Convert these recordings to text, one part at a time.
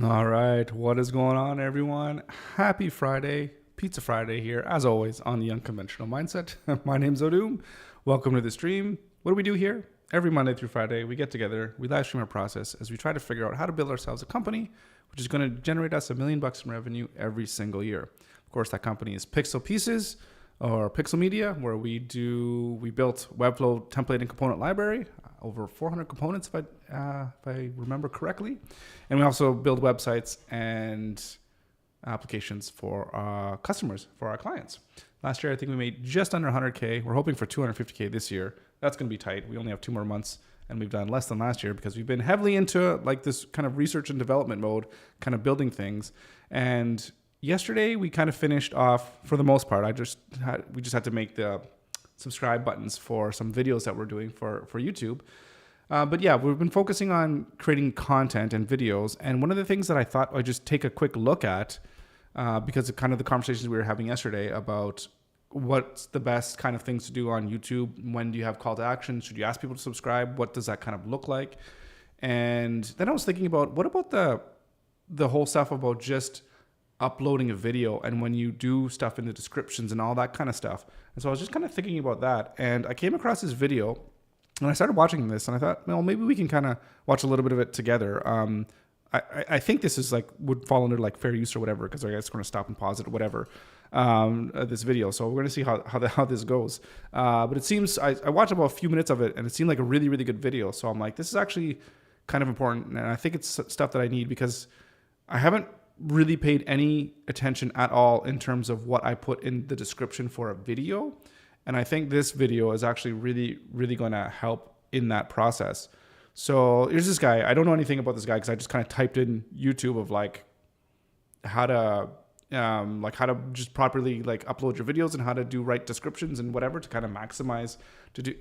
All right, what is going on, everyone? Happy Friday, Pizza Friday here, as always, on the Unconventional Mindset. My name's Odum. Welcome to the stream. What do we do here? Every Monday through Friday, we get together, we live stream our process as we try to figure out how to build ourselves a company which is going to generate us $1 million in revenue every single year. Of course, that company is Pixel Pieces or Pixel Media, where we built WEBFLOW template and component library, over 400 components if I remember correctly. And we also build websites and applications for our customers, for our clients. Last year, I think we made just under 100K. We're hoping for 250K this year. That's going to be tight. We only have 2 more months, and we've done less than last year because we've been heavily into like this kind of research and development mode, kind of building things. And yesterday, we kind of finished off, for the most part, we just had to make the subscribe buttons for some videos that we're doing for YouTube. But yeah, we've been focusing on creating content and videos. And one of the things that I thought I'd just take a quick look at, because of kind of the conversations we were having yesterday about what's the best kind of things to do on YouTube. When do you have call to action? Should you ask people to subscribe? What does that kind of look like? And then I was thinking about, what about the whole stuff about just uploading a video and when you do stuff in the descriptions and all that kind of stuff. And so I was just kind of thinking about that, and I came across this video and I started watching this and I thought, well, maybe we can kind of watch a little bit of it together. I think this is would fall under like fair use or whatever, because I guess we're going to stop and pause it or whatever, this video. So we're going to see how this goes. But it seems, I watched about a few minutes of it and it seemed like a really, really good video. So I'm like, this is actually kind of important. And I think it's stuff that I need, because I haven't really paid any attention at all in terms of what I put in the description for a video. And I think this video is actually really, really going to help in that process. So here's this guy. I don't know anything about this guy because I just kind of typed in YouTube of how to just properly upload your videos and how to do right descriptions and whatever to kind of maximize to do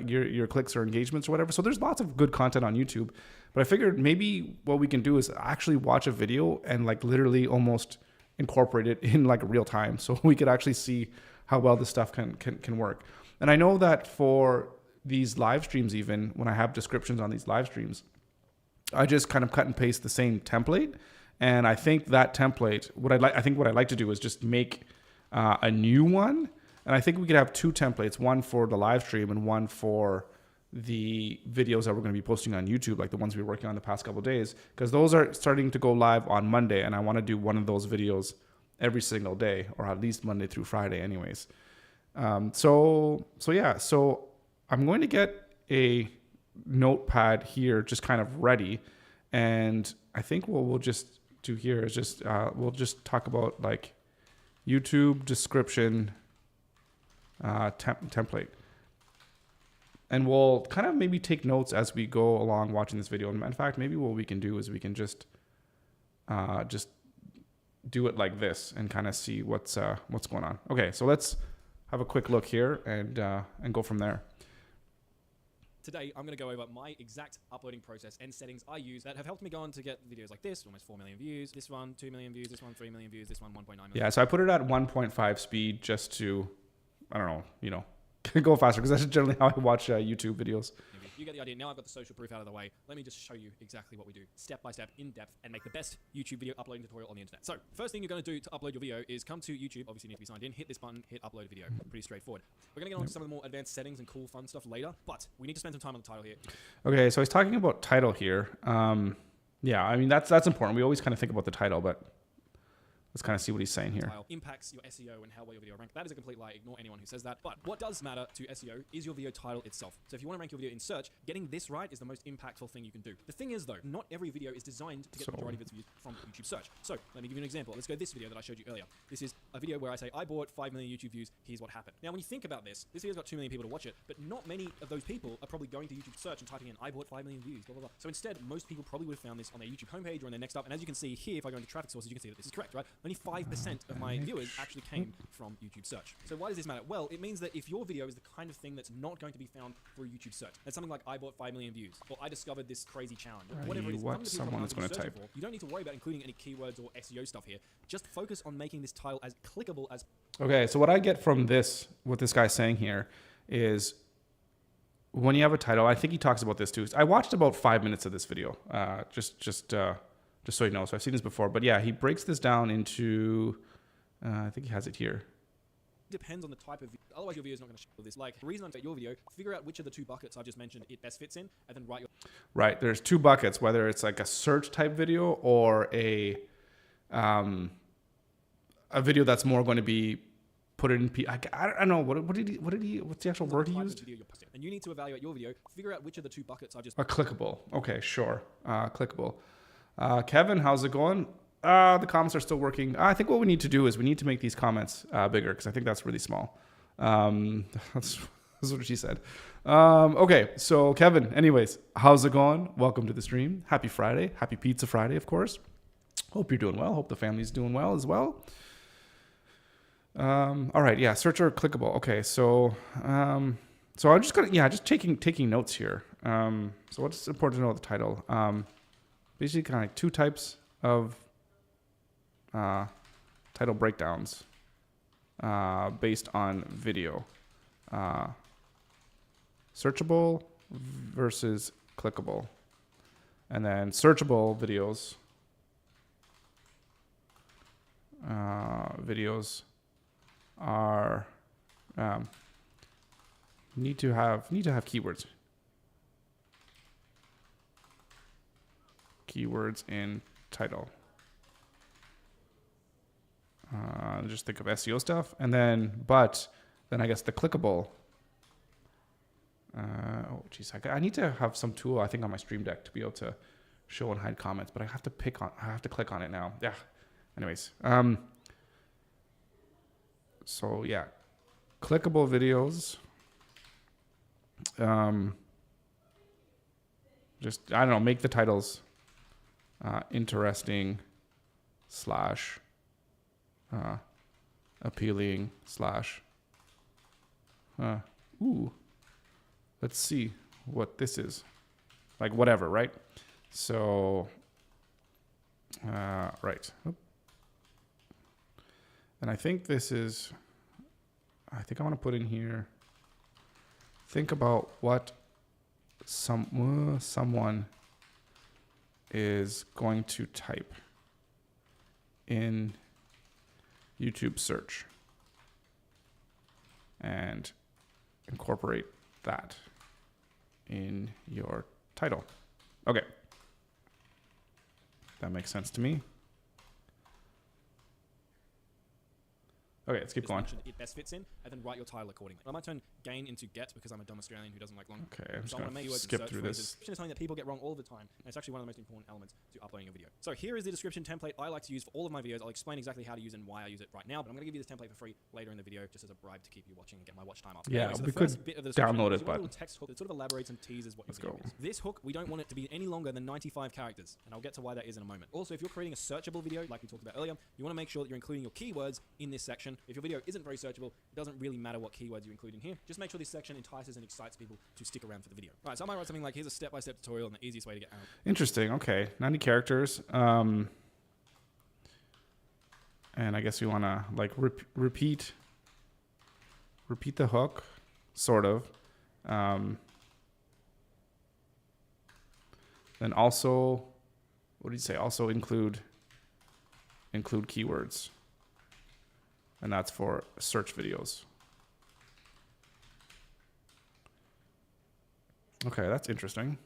your clicks or engagements or whatever. So there's lots of good content on YouTube, but I figured maybe what we can do is actually watch a video and literally almost incorporate it in real time, so we could actually see how well this stuff can work. And I know that for these live streams, even when I have descriptions on these live streams, I just kind of cut and paste the same template. And I think that template, what I'd like to do is just make a new one. And I think we could have 2 templates, one for the live stream and one for the videos that we're going to be posting on YouTube, like the ones we were working on the past couple of days, because those are starting to go live on Monday. And I want to do one of those videos every single day, or at least Monday through Friday anyways. So I'm going to get a notepad here just kind of ready. And I think what we'll just do here is just we'll just talk about YouTube description template, and we'll kind of maybe take notes as we go along watching this video. And in fact, maybe what we can do is we can just do it like this and kind of see what's going on. Okay, so let's have a quick look here and go from there. Today, I'm going to go over my exact uploading process and settings I use that have helped me go on to get videos like this, almost 4 million views, this one 2 million views, this one 3 million views, this one 1.9 million. Yeah, so I put it at 1.5 speed just to, I don't know, go faster, because that's generally how I watch YouTube videos. You get the idea. Now I've got the social proof out of the way. Let me just show you exactly what we do, step by step, in depth, and make the best YouTube video uploading tutorial on the internet. So, first thing you're going to do to upload your video is come to YouTube. Obviously, you need to be signed in. Hit this button, hit upload video. Pretty straightforward. We're going to get on to some of the more advanced settings and cool, fun stuff later, but we need to spend some time on the title here. Okay, so he's talking about title here. Yeah, I mean, that's important. We always kind of think about the title, but let's kind of see what he's saying here. Impacts your SEO and how well your video ranks. That is a complete lie. Ignore anyone who says that. But what does matter to SEO is your video title itself. So if you want to rank your video in search, getting this right is the most impactful thing you can do. The thing is, though, not every video is designed to get the majority of its views from YouTube search. So let me give you an example. Let's go this video that I showed you earlier. This is a video where I say, I bought 5 million YouTube views. Here's what happened. Now, when you think about this video's got 2 million people to watch it, but not many of those people are probably going to YouTube search and typing in, I bought 5 million views, blah, blah, blah. So instead, most people probably would have found this on their YouTube homepage or on their next up. And as you can see here, if I go into traffic sources, you can see that this is correct, right? Only 5% of my viewers actually came from YouTube search. So why does this matter? Well, it means that if your video is the kind of thing that's not going to be found through YouTube search, that's something like I bought 5 million views, or I discovered this crazy challenge, or whatever it is, what someone is going to type. You don't need to worry about including any keywords or SEO stuff here. Just focus on making this title as clickable as... Okay, so what I get from this, what this guy's saying here, is when you have a title, I think he talks about this too. I watched about 5 minutes of this video, just just so you know. So I've seen this before. But yeah, he breaks this down into, I think he has it here. Depends on the type of video. Otherwise, your video is not going to show this. Like, the reason I'm saying your video, figure out which of the two buckets I've just mentioned it best fits in, and then write your... Right. There's two buckets, whether it's like a search type video or a video that's more going to be put in... I don't know. What's the actual word he used? And you need to evaluate your video, figure out which of the two buckets I've just... Clickable. Okay, sure. Clickable. Kevin, how's it going? The comments are still working. I think what we need to do is we need to make these comments bigger because I think that's really small. That's what she said. Okay, so Kevin, anyways, how's it going? Welcome to the stream. Happy Friday. Happy Pizza Friday, of course. Hope you're doing well. Hope the family's doing well as well. All right, yeah, search or clickable. Okay, so I'm just gonna, just taking notes here. So what's important to know the title? Basically kind of like two types of title breakdowns based on video. Searchable versus clickable. And then searchable videos. Videos are need to have keywords. Keywords in title. Just think of SEO stuff, and then I guess the clickable. Oh geez, I need to have some tool I think on my Stream Deck to be able to show and hide comments, but I have to click on it now. Yeah. Anyways, so yeah, clickable videos. Just I don't know, make the titles interesting / appealing / let's see what this is, like whatever, right? So right, and I think I want to put in here, think about what someone is going to type in YouTube search and incorporate that in your title. Okay. That makes sense to me. Okay, let's keep going. It best fits in, and then write your title accordingly. I might turn gain into get because I'm a dumb Australian who doesn't like long. Okay, I'm just going to skip through this. Description is something that people get wrong all the time, and it's actually one of the most important elements to uploading a video. So here is the description template I like to use for all of my videos. I'll explain exactly how to use it and why I use it right now, but I'm going to give you this template for free later in the video, just as a bribe to keep you watching and get my watch time up. Yeah, anyway, so we could download it, but... a little text hook that sort of elaborates and teases what your video is. This hook, we don't want it to be any longer than 95 characters, and I'll get to why that is in a moment. Also, if you're creating a searchable video, like we talked about earlier, you want to make sure that you're including your keywords in this section. If your video isn't very searchable, it doesn't really matter what keywords you include in here. Just make sure this section entices and excites people to stick around for the video. All right, so I might write something like, here's a step-by-step tutorial and the easiest way to get out. Interesting. Okay, 90 characters. And I guess we want to like repeat the hook, sort of. Then also, what did you say? Also include keywords. And that's for search videos. Okay, that's interesting.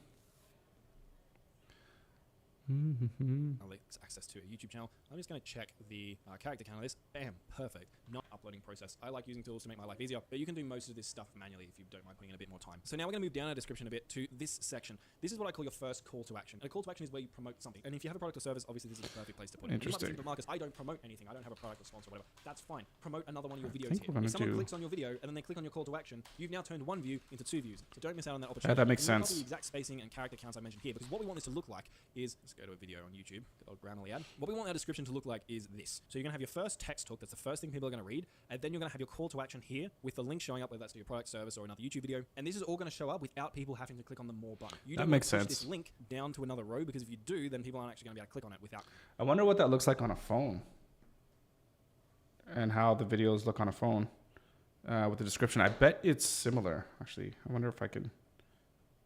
Access to a YouTube channel. I'm just going to check the character count of this. Bam, perfect. Not uploading process. I like using tools to make my life easier, but you can do most of this stuff manually if you don't mind putting in a bit more time. So now we're going to move down our description a bit to this section. This is what I call your first call to action. And a call to action is where you promote something. And if you have a product or service, obviously this is the perfect place to put it. Interesting. But Marcus, I don't promote anything. I don't have a product or sponsor or whatever. That's fine. Promote another one of your videos here. If someone clicks on your video and then they click on your call to action, you've now turned one view into 2 views. So don't miss out on that opportunity. Yeah, that makes sense. The exact spacing and character counts I mentioned here, because what we want this to look like is, let's go to a video on YouTube. Good old Grammarly ad. What we want our description to look like is this. So you're going to have your first text hook. That's the first thing people are going to read. And then you're going to have your call to action here with the link showing up, whether that's to your product, service, or another YouTube video. And this is all going to show up without people having to click on the more button. You don't push this link down to another row, because if you do, then people aren't actually going to be able to click on it without. I wonder what that looks like on a phone and how the videos look on a phone with the description. I bet it's similar, actually. I wonder if I can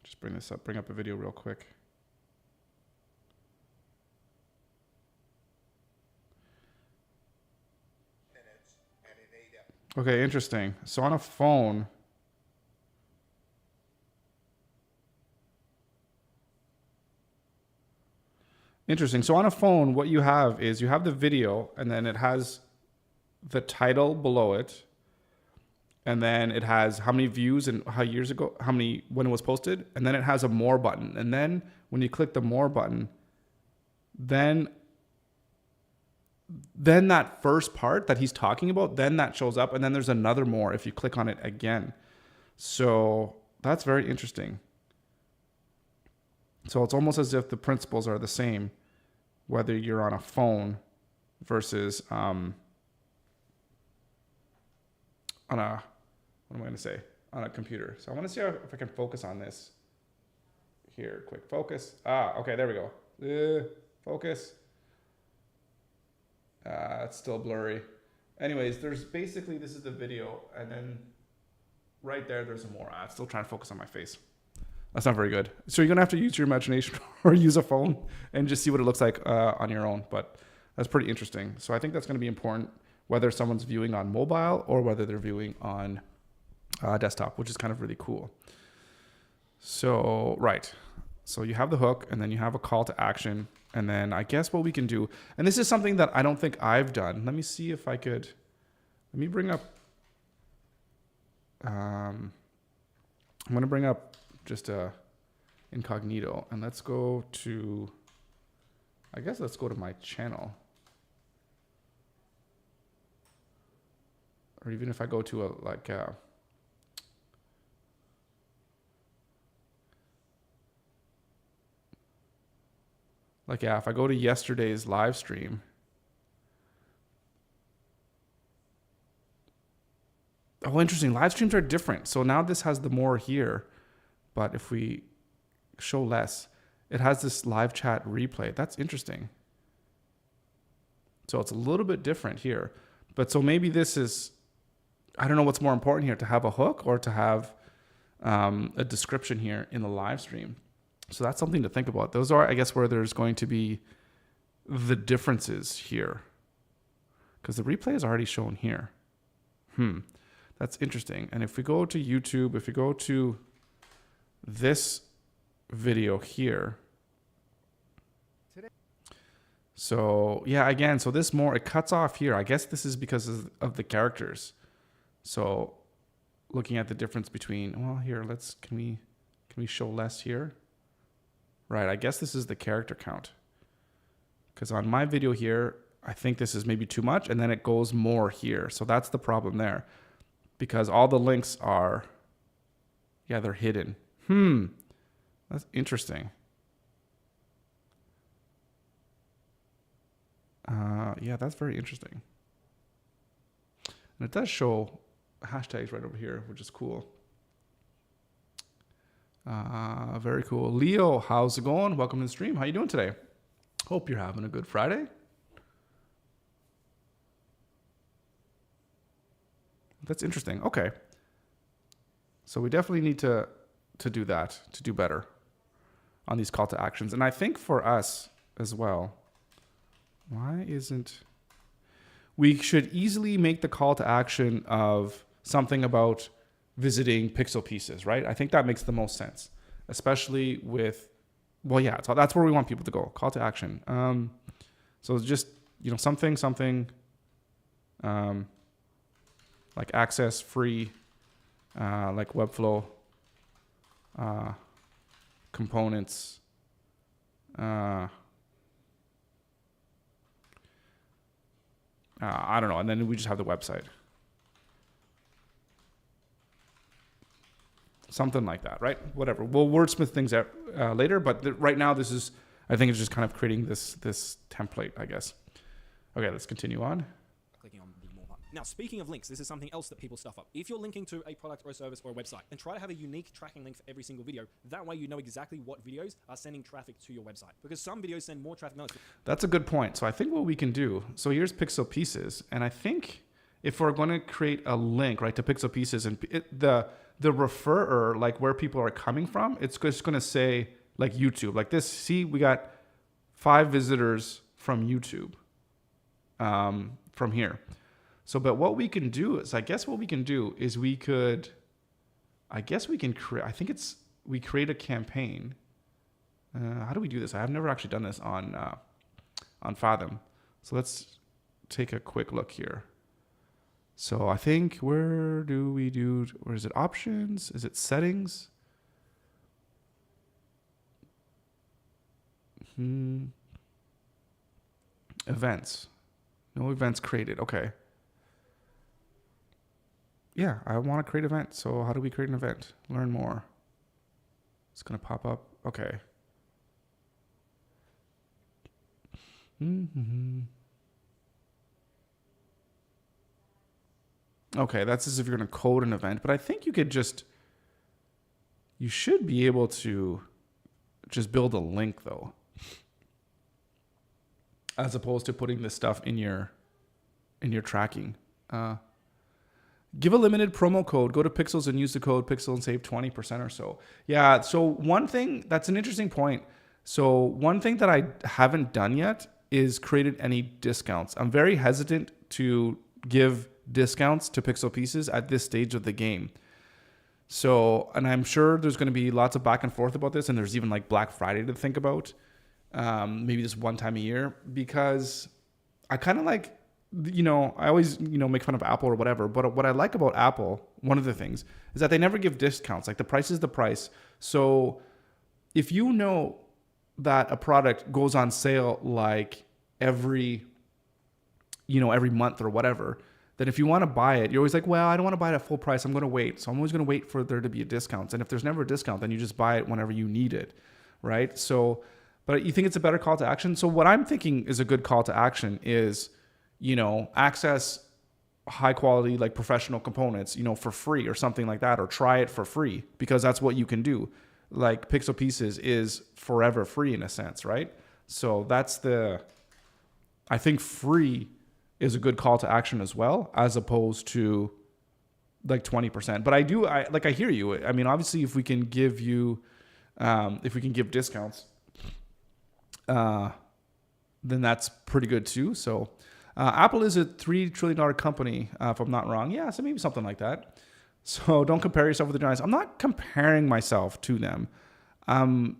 just bring up a video real quick. Okay, interesting. So on a phone, interesting. So on a phone, what you have is you have the video and then it has the title below it. And then it has how many views and how years ago, how many, when it was posted. And then it has a more button. And then when you click the more button, then that first part that he's talking about, then that shows up. And then there's another more if you click on it again. So that's very interesting. So it's almost as if the principles are the same, whether you're on a phone versus on a, what am I going to say? On a computer. So I want to see if I can focus on this here. Quick focus. Okay, there we go. Focus. It's still blurry. Anyways, there's basically, this is the video, and then right there's a more. I'm still trying to focus on my face. That's not very good. So you're gonna have to use your imagination or use a phone and just see what it looks like on your own. But that's pretty interesting. So I think that's gonna be important, whether someone's viewing on mobile or whether they're viewing on desktop, which is kind of really cool. So, right. So you have the hook and then you have a call to action. And then I guess what we can do, and this is something that I don't think I've done. Let me see if I could, let me bring up, I'm going to bring up just a incognito and let's go to, I guess let's go to my channel. Or even if I go to if I go to yesterday's live stream, oh, interesting. Live streams are different. So now this has the more here, but if we show less, it has this live chat replay. That's interesting. So it's a little bit different here, but so maybe this is, I don't know what's more important here, to have a hook or to have a description here in the live stream. So that's something to think about. Those are, I guess, where there's going to be the differences here. Because the replay is already shown here. That's interesting. And if we go to YouTube, if we go to this video here. So yeah, again, so this more, it cuts off here. I guess this is because of the characters. So looking at the difference between, well, here, can we show less here? Right, I guess this is the character count. Because on my video here, I think this is maybe too much, and then it goes more here. So that's the problem there. Because all the links are, yeah, they're hidden. That's interesting. Yeah, that's very interesting. And it does show hashtags right over here, which is cool. Very cool. Leo, how's it going? Welcome to the stream. How you doing today? Hope you're having a good Friday. That's interesting. Okay. So we definitely need to do that, to do better on these call to actions. And I think for us as well, we should easily make the call to action of something about visiting Pixel Pieces, right? I think that makes the most sense, especially with, well, yeah, so that's where we want people to go. Call to action. So just, something like access free, like WEBFLOW components. I don't know. And then we just have the website. Something like that, right? Whatever. We'll wordsmith things out later, but right now this is, I think it's just kind of creating this template, I guess. Okay, let's continue on. Clicking on the more button. Now, speaking of links, this is something else that people stuff up. If you're linking to a product or a service or a website, then try to have a unique tracking link for every single video. That way you know exactly what videos are sending traffic to your website. Because some videos send more traffic than others. That's a good point. So I think what we can do, so here's Pixel Pieces, and I think if we're going to create a link, right, to Pixel Pieces, and the referrer, like where people are coming from, it's just going to say like YouTube, like this. See, we got 5 visitors from YouTube from here. So, but what we can do is, I guess what we can do is we could, I guess we can create, I think it's, we create a campaign. How do we do this? I have never actually done this on Fathom. So let's take a quick look here. So I think, where is it options? Is it settings? Events. No events created. Okay. Yeah, I want to create an event. So how do we create an event? Learn more. It's going to pop up. Okay. Okay, that's as if you're going to code an event. But I think you should be able to just build a link, though, as opposed to putting this stuff in your tracking. Give a limited promo code. Go to Pixels and use the code Pixel and save 20% or so. Yeah, so one thing, that's an interesting point. So one thing that I haven't done yet is created any discounts. I'm very hesitant to give discounts to Pixel Pieces at this stage of the game. So, and I'm sure there's going to be lots of back and forth about this, and there's even like Black Friday to think about, maybe this one time a year, because I kind of like, I always, make fun of Apple or whatever, but what I like about Apple, one of the things, is that they never give discounts. Like, the price is the price. So if you know that a product goes on sale like every month or whatever, then if you want to buy it, you're always like, well, I don't want to buy it at full price. I'm going to wait. So I'm always going to wait for there to be a discount. And if there's never a discount, then you just buy it whenever you need it, right? So, but you think it's a better call to action? So what I'm thinking is a good call to action is, access high quality, like professional components, for free or something like that, or try it for free, because that's what you can do. Like, Pixel Pieces is forever free in a sense, right? So I think free is a good call to action as well, as opposed to like 20%. But I hear you. I mean, obviously if we can give discounts, then that's pretty good too. So, Apple is a $3 trillion company, if I'm not wrong. Yeah, so maybe something like that. So don't compare yourself with the giants. I'm not comparing myself to them. I'm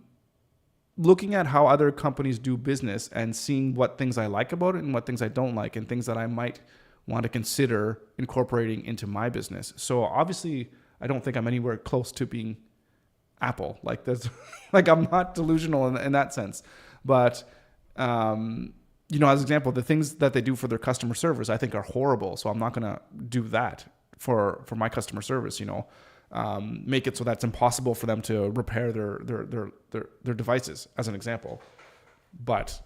looking at how other companies do business and seeing what things I like about it and what things I don't like, and things that I might want to consider incorporating into my business. So obviously, I don't think I'm anywhere close to being Apple. Like, that's like, I'm not delusional in that sense. But as an example, the things that they do for their customer service, I think, are horrible. So I'm not going to do that for my customer service. Make it so that's impossible for them to repair their devices, as an example. But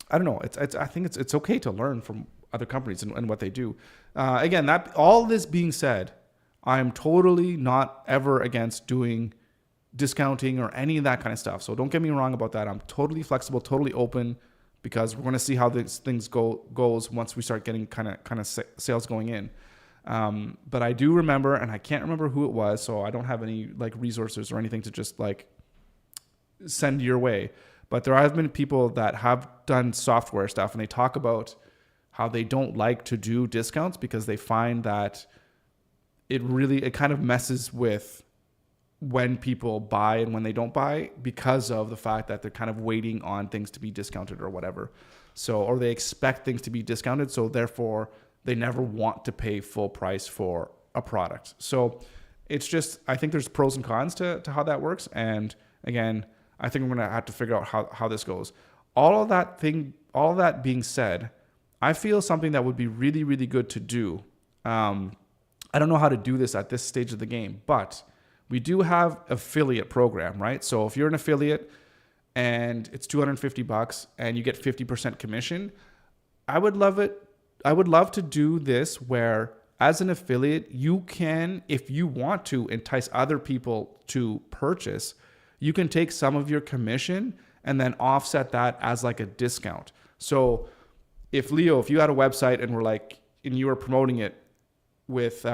I don't know. I think it's okay to learn from other companies and what they do. Again, that all this being said, I'm totally not ever against doing discounting or any of that kind of stuff. So don't get me wrong about that. I'm totally flexible, totally open, because we're going to see how these things goes once we start getting kind of sales going in. But I do remember, and I can't remember who it was, so I don't have any like resources or anything to just like send your way. But there have been people that have done software stuff, and they talk about how they don't like to do discounts because they find that it kind of messes with when people buy and when they don't buy, because of the fact that they're kind of waiting on things to be discounted or whatever. So, or they expect things to be discounted, so therefore they never want to pay full price for a product. So it's just, I think there's pros and cons to how that works. And again, I think we're going to have to figure out how this goes. All of that being said, I feel something that would be really, really good to do. I don't know how to do this at this stage of the game, but we do have affiliate program, right? So if you're an affiliate and it's $250 and you get 50% commission, I would love it. I would love to do this where, as an affiliate, you can, if you want to entice other people to purchase, you can take some of your commission and then offset that as like a discount. So if Leo, if you had a website and you were promoting it with,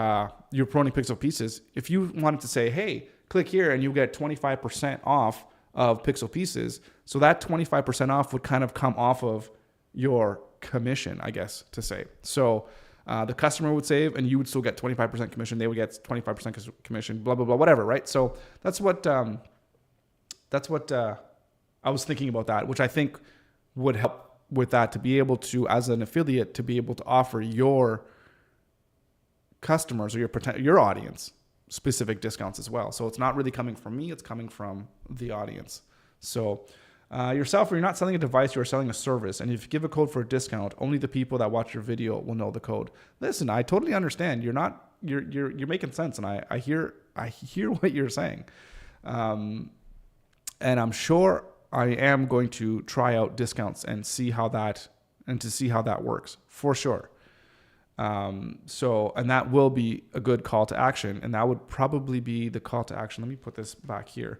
you're promoting Pixel Pieces, if you wanted to say, hey, click here and you get 25% off of Pixel Pieces, so that 25% off would kind of come off of your commission, I guess, to say. So The customer would save, and you would still get 25% commission. They would get 25% commission, blah, blah, blah, whatever, right? So that's what I was thinking about that, which I think would help with that, to be able to, as an affiliate, to be able to offer your customers or your audience specific discounts as well. So it's not really coming from me, it's coming from the audience. So yourself, you're not selling a device, you're selling a service. And if you give a code for a discount, only the people that watch your video will know the code. Listen, I totally understand. You're making sense, and I hear what you're saying. And I'm sure I am going to try out discounts and see how that works for sure. And that will be a good call to action, and that would probably be the call to action. Let me put this back here.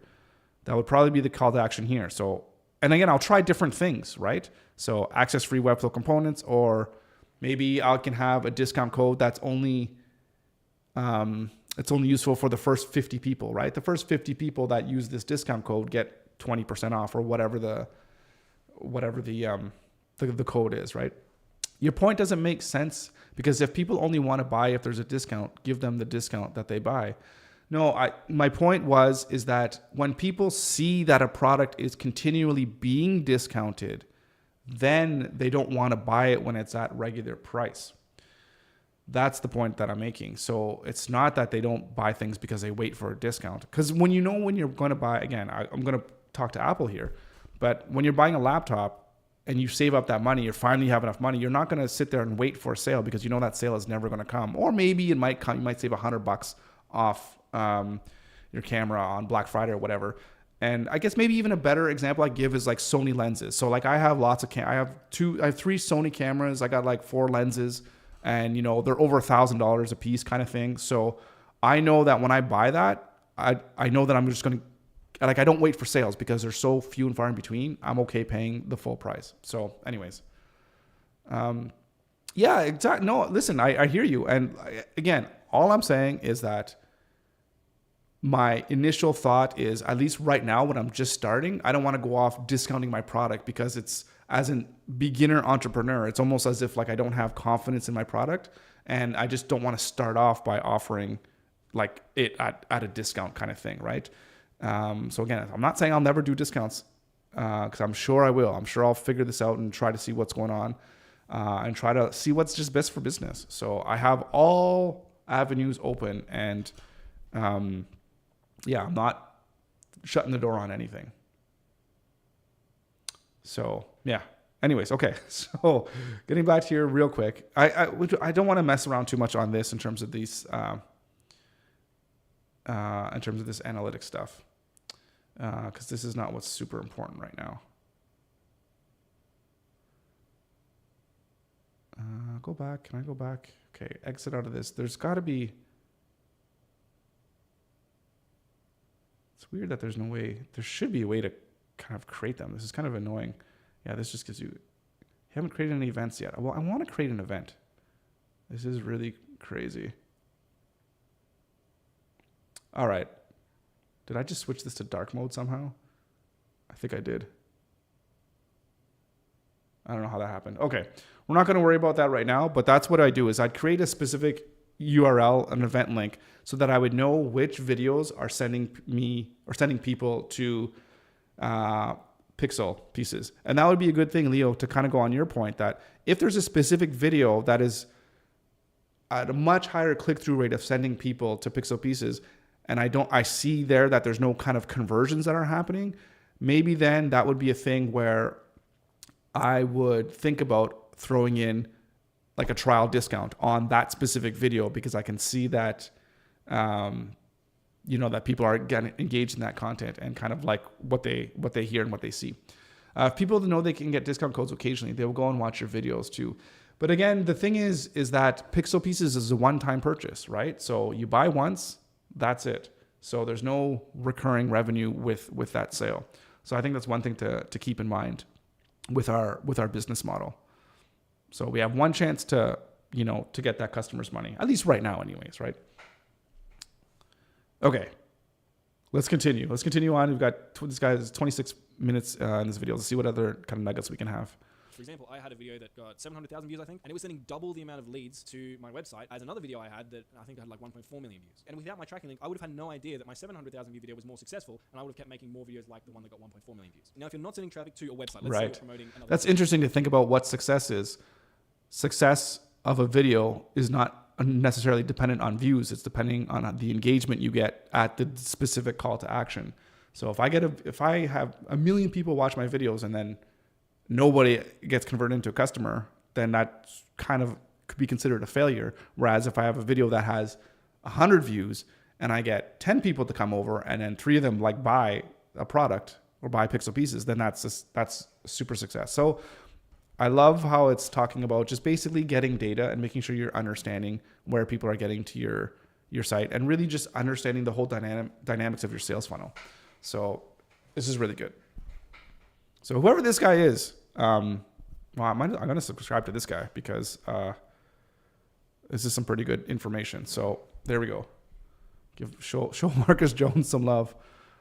That would probably be the call to action here. So, and again, I'll try different things, right? So access free Webflow components, or maybe I can have a discount code that's only, it's only useful for the first 50 people, right? The first 50 people that use this discount code get 20% off, or whatever the code is, right? Your point doesn't make sense, because if people only want to buy if there's a discount, give them the discount that they buy. No, my point is that when people see that a product is continually being discounted, then they don't want to buy it when it's at regular price. That's the point that I'm making. So it's not that they don't buy things because they wait for a discount. Because when you're going to buy, again, I'm going to talk to Apple here, but when you're buying a laptop and you save up that money, you finally have enough money, you're not going to sit there and wait for a sale, because you know that sale is never going to come. Or maybe it might come. You might save $100 off your camera on Black Friday or whatever. And I guess maybe even a better example I give is like Sony lenses. So like I have I have 3 Sony cameras. I got like 4 lenses, and they're over $1,000 a piece kind of thing. So I know that when I buy that, I know that I'm just going to, like, I don't wait for sales because they're so few and far in between. I'm okay paying the full price. So anyways, yeah, exactly. No, listen, I hear you. And again, all I'm saying is that my initial thought is, at least right now when I'm just starting, I don't want to go off discounting my product, because it's, as a beginner entrepreneur, it's almost as if like I don't have confidence in my product, and I just don't want to start off by offering like it at a discount kind of thing, right? So again, I'm not saying I'll never do discounts, because I'm sure I will. I'm sure I'll figure this out and try to see what's going on, and try to see what's just best for business. So I have all avenues open, and yeah, I'm not shutting the door on anything. So yeah. Anyways, okay. So getting back to here real quick, I don't want to mess around too much on this in terms of these, in terms of this analytics stuff, because this is not what's super important right now. Go back. Can I go back? Okay, exit out of this. There's got to be. It's weird that there's no way. There should be a way to kind of create them. This is kind of annoying. Yeah, this just gives you haven't created any events yet. Well, I want to create an event. This is really crazy. All right. Did I just switch this to dark mode somehow? I think I did. I don't know how that happened. Okay. We're not going to worry about that right now, but that's what I do is I'd create a specific URL, an event link, so that I would know which videos are sending people to pixel pieces. And that would be a good thing, Leo, to kind of go on your point that if there's a specific video that is at a much higher click-through rate of sending people to pixel pieces, and I see there that there's no kind of conversions that are happening, maybe then that would be a thing where I would think about throwing in like a trial discount on that specific video, because I can see that, that people are getting engaged in that content and kind of like what they hear and what they see. If people know they can get discount codes occasionally, they will go and watch your videos too. But again, the thing is that Pixel Pieces is a one-time purchase, right? So you buy once, that's it. So there's no recurring revenue with that sale. So I think that's one thing to keep in mind with our business model. So we have one chance to get that customer's money, at least right now anyways, right? Okay, let's continue. Let's continue on. We've got, this guy is 26 minutes in this video. Let's see what other kind of nuggets we can have. For example, I had a video that got 700,000 views, I think, and it was sending double the amount of leads to my website as another video I had that I think had like 1.4 million views. And without my tracking link, I would have had no idea that my 700,000 view video was more successful, and I would have kept making more videos like the one that got 1.4 million views. Now, if you're not sending traffic to your website, let's say you're promoting another That's interesting to think about what success is. Success of a video is not necessarily dependent on views. It's depending on the engagement you get at the specific call to action. So if I have 1 million people watch my videos and then nobody gets converted into a customer, then that kind of could be considered a failure. Whereas if I have a video that has 100 views and I get 10 people to come over and then 3 of them like buy a product or buy pixel pieces, then that's super success. So I love how it's talking about just basically getting data and making sure you're understanding where people are getting to your site and really just understanding the whole dynamics of your sales funnel. So this is really good. So whoever this guy is, I'm going to subscribe to this guy because this is some pretty good information. So there we go. Show Marcus Jones some love,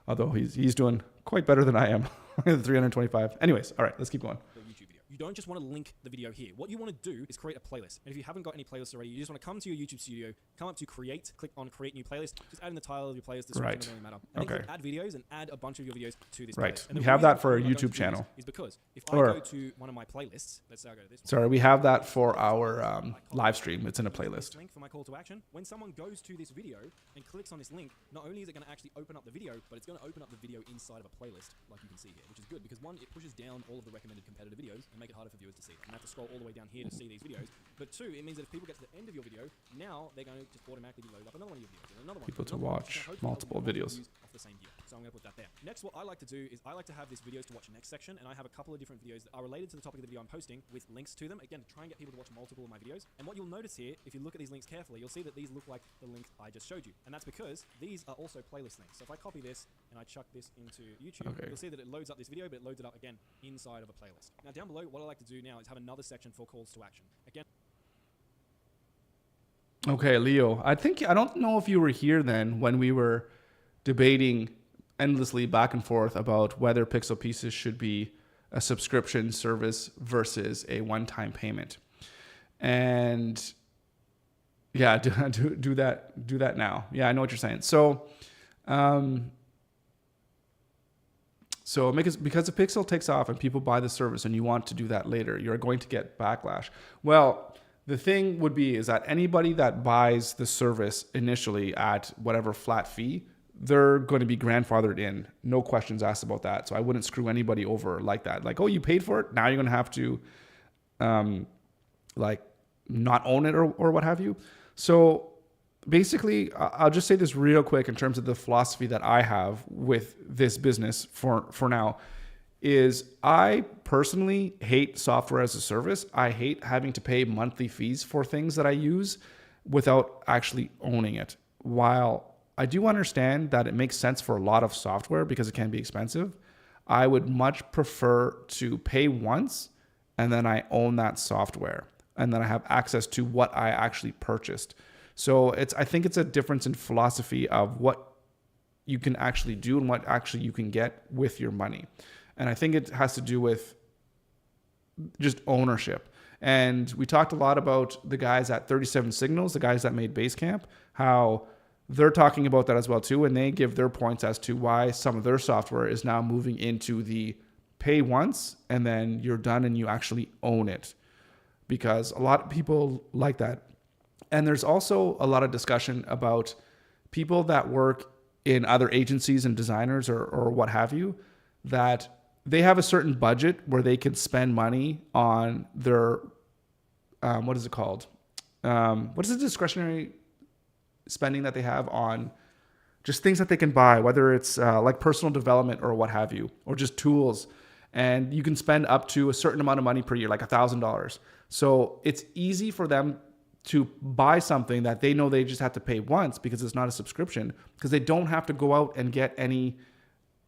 although he's doing quite better than I am. 325. Anyways, all right, let's keep going. YouTube video. You don't just want to link the video here. What you want to do is create a playlist. And if you haven't got any playlists already, you just want to come to your YouTube studio, come up to create, click on create new playlist, just add in the title of your playlist, description, doesn't really matter. And then add videos and add a bunch of your videos to this playlist. And we have that for our YouTube channel. Is because if I go to one of my playlists, let's say I go to this one. Sorry, we have that for our live stream. It's in a playlist. Link for my call to action. When someone goes to this video and clicks on this link, not only is it going to actually open up the video, but it's going to open up the video inside of a playlist, like you can see here, which is good because one, it pushes down all of the recommended competitor videos and make it harder for viewers to see them. And have to scroll all the way down here to see these videos. But two, it means that if people get to the end of your video, now they're going to just automatically load up another one of your videos and another one. People to watch multiple videos off the same year. So I'm going to put that there. Next, what I like to do is I like to have this videos to watch next section, and I have a couple of different videos that are related to the topic of the video I'm posting with links to them. Again, to try and get people to watch multiple of my videos. And what you'll notice here, if you look at these links carefully, you'll see that these look like the link I just showed you. And that's because these are also playlist links. So if I copy this and I chuck this into YouTube, you'll see that it loads up this video, but it loads it up again inside of a playlist. Now down below, what I like to do now is have another section for calls to action. Again. Okay, Leo, I don't know if you were here then when we were debating endlessly back and forth about whether Pixel Pieces should be a subscription service versus a one-time payment. And yeah, do that now. Yeah, I know what you're saying. So because the Pixel takes off and people buy the service and you want to do that later, you're going to get backlash. Well, the thing would be is that anybody that buys the service initially at whatever flat fee, they're going to be grandfathered in. No questions asked about that. So I wouldn't screw anybody over like that. Like, oh, you paid for it. Now you're going to have to like not own it or what have you. So basically, I'll just say this real quick in terms of the philosophy that I have with this business for now is I personally hate software as a service. I hate having to pay monthly fees for things that I use without actually owning it. While I do understand that it makes sense for a lot of software because it can be expensive, I would much prefer to pay once and then I own that software and then I have access to what I actually purchased. So I think it's a difference in philosophy of what you can actually do and what actually you can get with your money. And I think it has to do with just ownership. And we talked a lot about the guys at 37 Signals, the guys that made Basecamp, how they're talking about that as well too. And they give their points as to why some of their software is now moving into the pay once and then you're done and you actually own it. Because a lot of people like that. And there's also a lot of discussion about people that work in other agencies and designers or what have you, that they have a certain budget where they can spend money on their, what is it called? What is the discretionary spending that they have on just things that they can buy, whether it's like personal development or what have you, or just tools. And you can spend up to a certain amount of money per year, like $1,000. So it's easy for them to buy something that they know they just have to pay once because it's not a subscription, because they don't have to go out and get any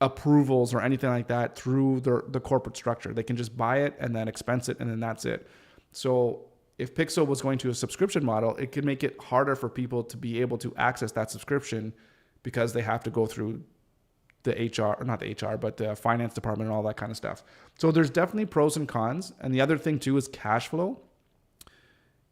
approvals or anything like that through the corporate structure. They can just buy it and then expense it and then that's it. So if Pixel was going to a subscription model, it could make it harder for people to be able to access that subscription because they have to go through the HR, or not the HR, but the finance department and all that kind of stuff. So there's definitely pros and cons. And the other thing too is cash flow.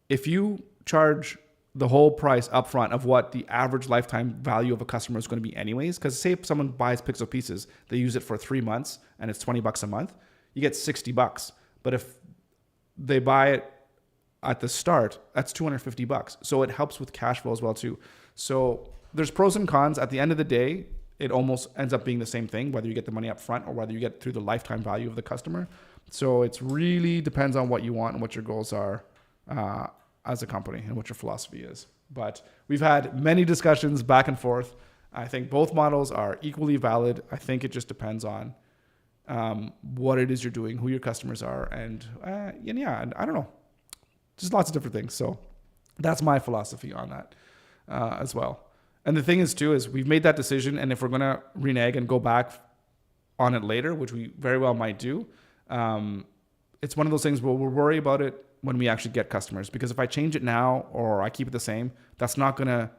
If you charge the whole price upfront of what the average lifetime value of a customer is going to be anyways, because say if someone buys Pixel Pieces, they use it for 3 months and it's $20 a month, you get $60. But if they buy it at the start, that's $250. So it helps with cash flow as well too. So there's pros and cons. At the end of the day, it almost ends up being the same thing, whether you get the money up front or whether you get through the lifetime value of the customer. So it's really depends on what you want and what your goals are as a company and what your philosophy is. But we've had many discussions back and forth. I think both models are equally valid. I think it just depends on what it is you're doing, who your customers are, and I don't know, just lots of different things. So that's my philosophy on that as well. And the thing is too, is we've made that decision, and if we're going to renege and go back on it later, which we very well might do, it's one of those things where we'll worry about it when we actually get customers. Because if I change it now or I keep it the same, that's not going to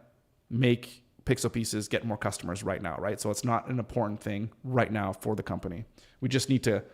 make Pixel Pieces get more customers right now, right? So it's not an important thing right now for the company. We just need to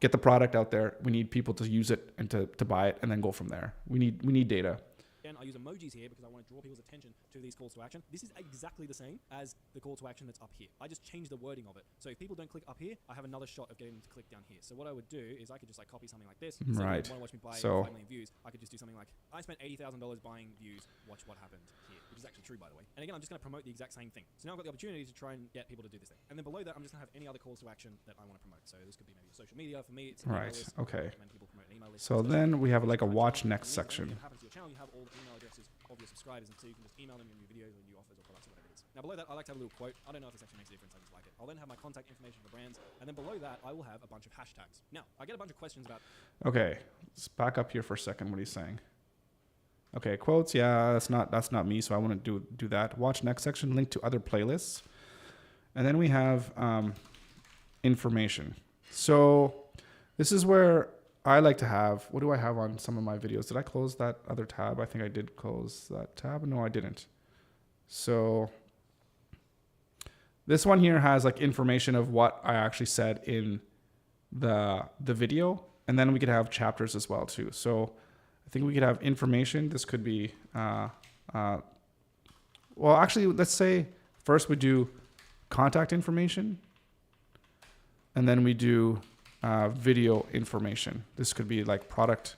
get the product out there. We need people to use it and to buy it and then go from there. We need data. Again, I use emojis here because I want to draw people's attention to these calls to action. This is exactly the same as the call to action that's up here. I just changed the wording of it. So if people don't click up here, I have another shot of getting them to click down here. So what I would do is I could just like copy something like this. Right. So if you want to watch me buy So 5 million views, I could just do something like, I spent $80,000 buying views, watch what happened here, which is actually true, by the way. And again, I'm just going to promote the exact same thing. So now I've got the opportunity to try and get people to do this thing. And then below that, I'm just going to have any other calls to action that I want to promote. So this could be maybe social media. For me, it's an email right. list. Okay. I recommend people promote an email list. So then we have like a watch next section. What happens to your channel, you have all the email addresses of your subscribers, and so you can just email them your new videos or new offers or products or whatever it is. Now below that, I like to have a little quote. I don't know if this actually makes a difference. I just like it. I'll then have my contact information for brands, and then below that, I will have a bunch of hashtags. Now I get a bunch of questions about. Okay, let's back up here for a second. What he's saying. Okay, quotes. Yeah, that's not me. So I want to do that. Watch next section. Link to other playlists, and then we have information. So this is where I like to have, what do I have on some of my videos? Did I close that other tab? I think I did close that tab. No, I didn't. So this one here has like information of what I actually said in the video. And then we could have chapters as well too. So I think we could have information. This could be, well, actually, let's say first we do contact information. And then we do video information. This could be like product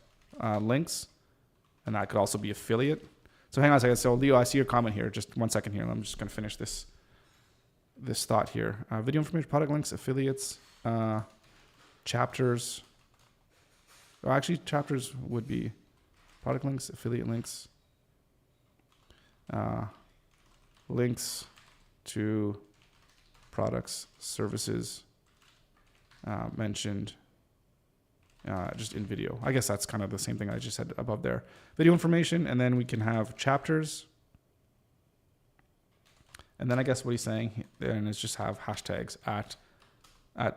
links, and that could also be affiliate. So hang on a second. So Leo, I see your comment here. Just 1 second here. I'm just going to finish this thought here. Video information, product links, affiliates, chapters. Or actually, chapters would be product links, affiliate links, links to products, services, mentioned just in video. I guess that's kind of the same thing I just said above there. Video information, and then we can have chapters. And then I guess what he's saying then is just have hashtags at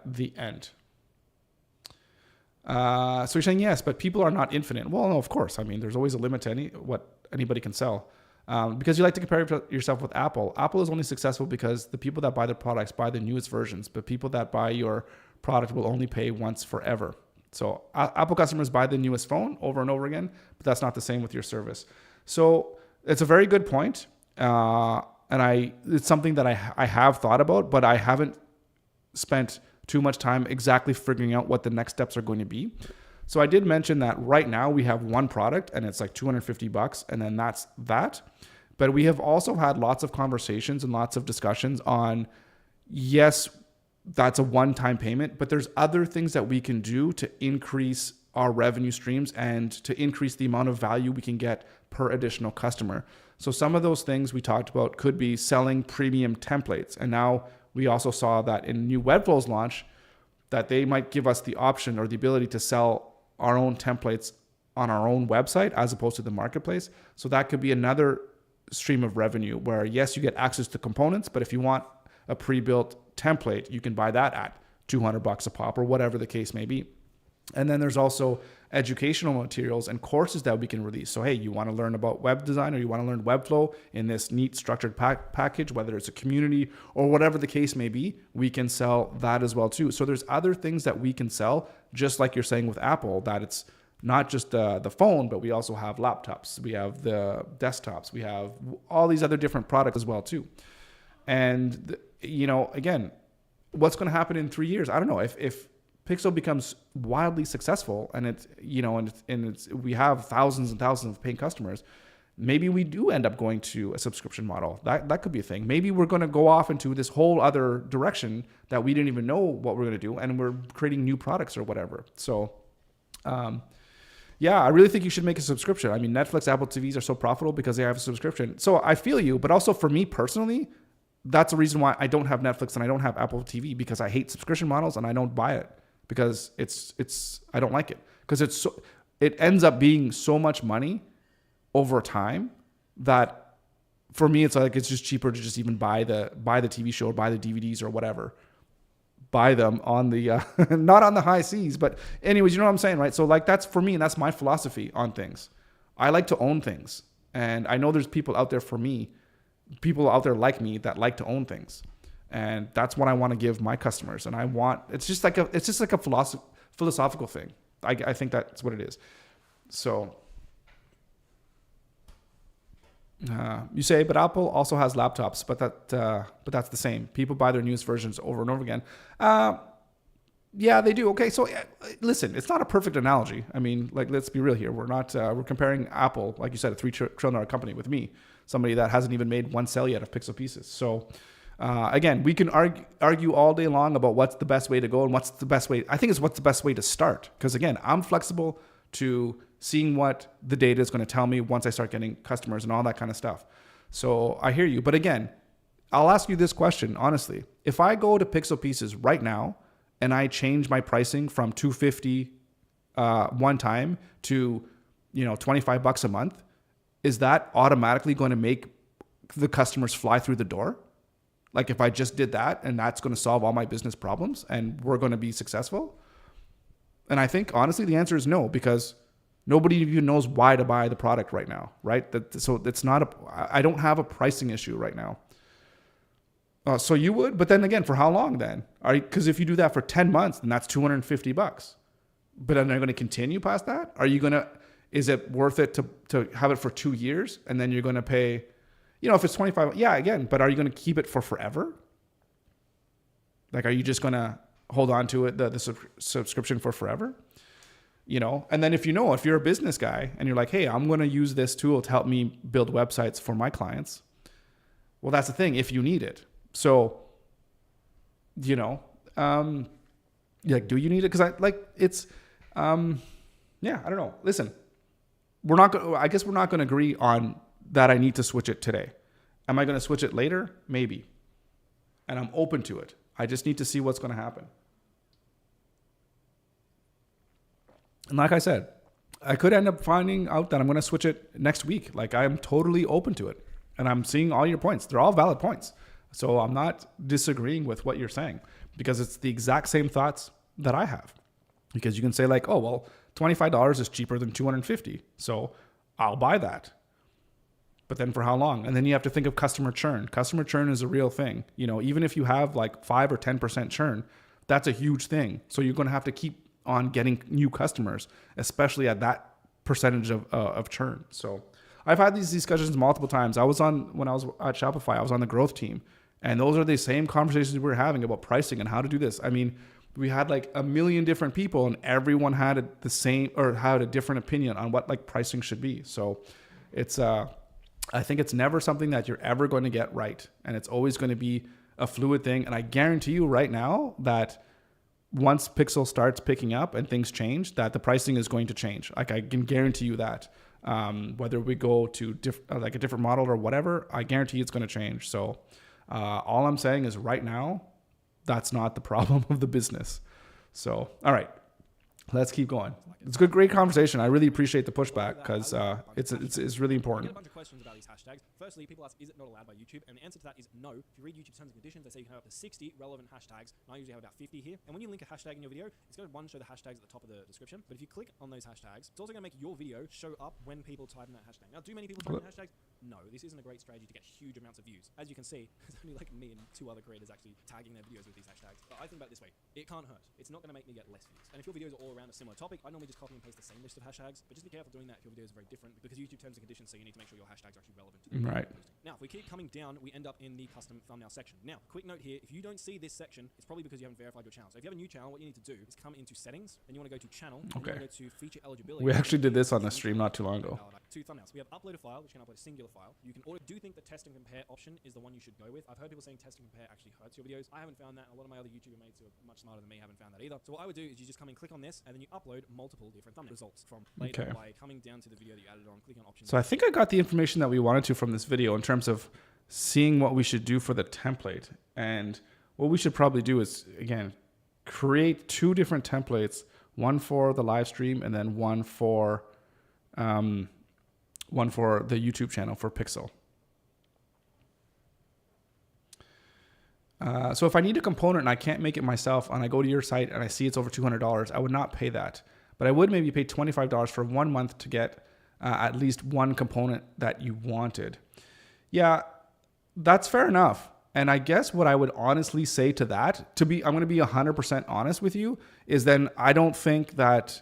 the end. So you're saying yes, but people are not infinite. Well, no, of course. I mean, there's always a limit to what anybody can sell. Because you like to compare yourself with Apple. Apple is only successful because the people that buy their products buy the newest versions, but people that buy your product will only pay once forever. So Apple customers buy the newest phone over and over again, but that's not the same with your service. So it's a very good point. And it's something that I have thought about, but I haven't spent too much time exactly figuring out what the next steps are going to be. So I did mention that right now we have one product and it's like $250, and then that's that. But we have also had lots of conversations and lots of discussions on, yes, that's a one-time payment, but there's other things that we can do to increase our revenue streams and to increase the amount of value we can get per additional customer. So some of those things we talked about could be selling premium templates. And now we also saw that in new WEBFLOW's launch that they might give us the option or the ability to sell our own templates on our own website as opposed to the marketplace. So that could be another stream of revenue where, yes, you get access to components, but if you want a pre-built template, you can buy that at $200 a pop or whatever the case may be. And then there's also educational materials and courses that we can release. So, hey, you want to learn about web design, or you want to learn WEBFLOW in this neat structured package, whether it's a community or whatever the case may be, we can sell that as well too. So there's other things that we can sell, just like you're saying with Apple, that it's not just the phone, but we also have laptops, we have the desktops, we have all these other different products as well too. And, again, what's going to happen in 3 years? I don't know. If Pixel becomes wildly successful and we have thousands and thousands of paying customers, maybe we do end up going to a subscription model. That could be a thing. Maybe we're going to go off into this whole other direction that we didn't even know what we're going to do, and we're creating new products or whatever. So, I really think you should make a subscription. I mean, Netflix, Apple TVs are so profitable because they have a subscription. So I feel you, but also for me personally, that's the reason why I don't have Netflix and I don't have Apple TV, because I hate subscription models and I don't buy it. Because I don't like it, because it ends up being so much money over time that for me it's just cheaper to just even buy the TV show or buy the DVDs or whatever, buy them on the not on the high seas, but anyways, you know what I'm saying, right? So that's for me, and that's my philosophy on things. I like to own things, and I know there's people out there like me that like to own things. And that's what I want to give my customers. And it's just like a philosophical thing. I think that's what it is. So you say, but Apple also has laptops, but that's the same. People buy their newest versions over and over again. Yeah, they do. Okay. So listen, it's not a perfect analogy. I mean, let's be real here. We're comparing Apple, like you said, a $3 trillion company, with me, somebody that hasn't even made one sale yet of Pixel pieces. So, again, we can argue all day long about what's the best way to go and what's the best way. I think it's what's the best way to start. Because again, I'm flexible to seeing what the data is going to tell me once I start getting customers and all that kind of stuff. So I hear you. But again, I'll ask you this question, honestly. If I go to Pixel Pieces right now and I change my pricing from $250 one time to $25 a month, is that automatically going to make the customers fly through the door? Like if I just did that and that's going to solve all my business problems and we're going to be successful? And I think honestly the answer is no, because nobody even knows why to buy the product right now, right? So it's not I don't have a pricing issue right now. So you would, but then again, for how long then? Because if you do that for 10 months, then that's $250. But then they're going to continue past that? Is it worth it to have it for 2 years and then you're going to pay, if it's 25, yeah, again, but are you going to keep it for forever? Like, are you just going to hold on to it, the subscription for forever? And then if you're a business guy and you're like, hey, I'm going to use this tool to help me build websites for my clients. Well, that's the thing, if you need it. So, do you need it? Because I don't know. Listen, I guess we're not going to agree on that I need to switch it today. Am I going to switch it later? Maybe. And I'm open to it. I just need to see what's going to happen. And like I said, I could end up finding out that I'm going to switch it next week. Like, I'm totally open to it. And I'm seeing all your points. They're all valid points. So I'm not disagreeing with what you're saying, because it's the exact same thoughts that I have. Because you can say like, oh, well, $25 is cheaper than $250. So I'll buy that. But then for how long? And then you have to think of customer churn. Customer churn is a real thing. Even if you have like 5 or 10% churn, that's a huge thing. So you're going to have to keep on getting new customers, especially at that percentage of churn. So I've had these discussions multiple times. When I was at Shopify, I was on the growth team, and those are the same conversations we were having about pricing and how to do this. I mean, we had like a million different people, and everyone had the same or had a different opinion on what like pricing should be. So it's I think it's never something that you're ever going to get right, and it's always going to be a fluid thing. And I guarantee you right now that once Pixel starts picking up and things change, that the pricing is going to change. Like, I can guarantee you that. Whether we go to a different model or whatever, I guarantee it's going to change. So all I'm saying is right now, that's not the problem of the business. So, all right. Let's keep going. It's a good, great conversation. I really appreciate the pushback because it's really I important. get a bunch of questions about these hashtags. Firstly, people ask, is it not allowed by YouTube? And the answer to that is no. If you read YouTube terms and conditions, they say you can have up to 60 relevant hashtags. And I usually have about 50 here. And when you link a hashtag in your video, it's going to show the hashtags at the top of the description. But if you click on those hashtags, it's also going to make your video show up when people type in that hashtag. Now, do many people type in hashtags? No, this isn't a great strategy to get huge amounts of views. As you can see, there's only like me and 2 other creators actually tagging their videos with these hashtags. But I think about it this way. It can't hurt. It's not going to make me get less views. And if your videos are all around a similar topic, I normally just copy and paste the same list of hashtags. But just be careful doing that if your videos are very different, because YouTube terms and conditions say you need to make sure your hashtags are actually relevant to the video. Right. Now, if we keep coming down, we end up in the custom thumbnail section. Now, quick note here, if you don't see this section, it's probably because you haven't verified your channel. So if you have a new channel, what you need to do is come into settings, and you want to go to channel, and you want to go to feature eligibility. We actually did this on the stream not too long ago. 2 thumbnails. We have upload a file, which can upload a singular file. You can order. Do you think the test and compare option is the one you should go with? I've heard people saying test and compare actually hurts your videos. I haven't found that. A lot of my other YouTuber mates who are much smarter than me haven't found that either. So what I would do is you just come and click on this, and then you upload multiple different thumbnail results from later by coming down to the video that you added on, clicking on options. So I think I got the information that we wanted to from this video in terms of seeing what we should do for the template. And what we should probably do is, again, create 2 different templates, one for the live stream and then one for the YouTube channel for Pixel. So if I need a component and I can't make it myself and I go to your site and I see it's over $200, I would not pay that. But I would maybe pay $25 for 1 month to get at least one component that you wanted. Yeah, that's fair enough. And I guess what I would honestly say to that, I'm going to be 100% honest with you, is then I don't think that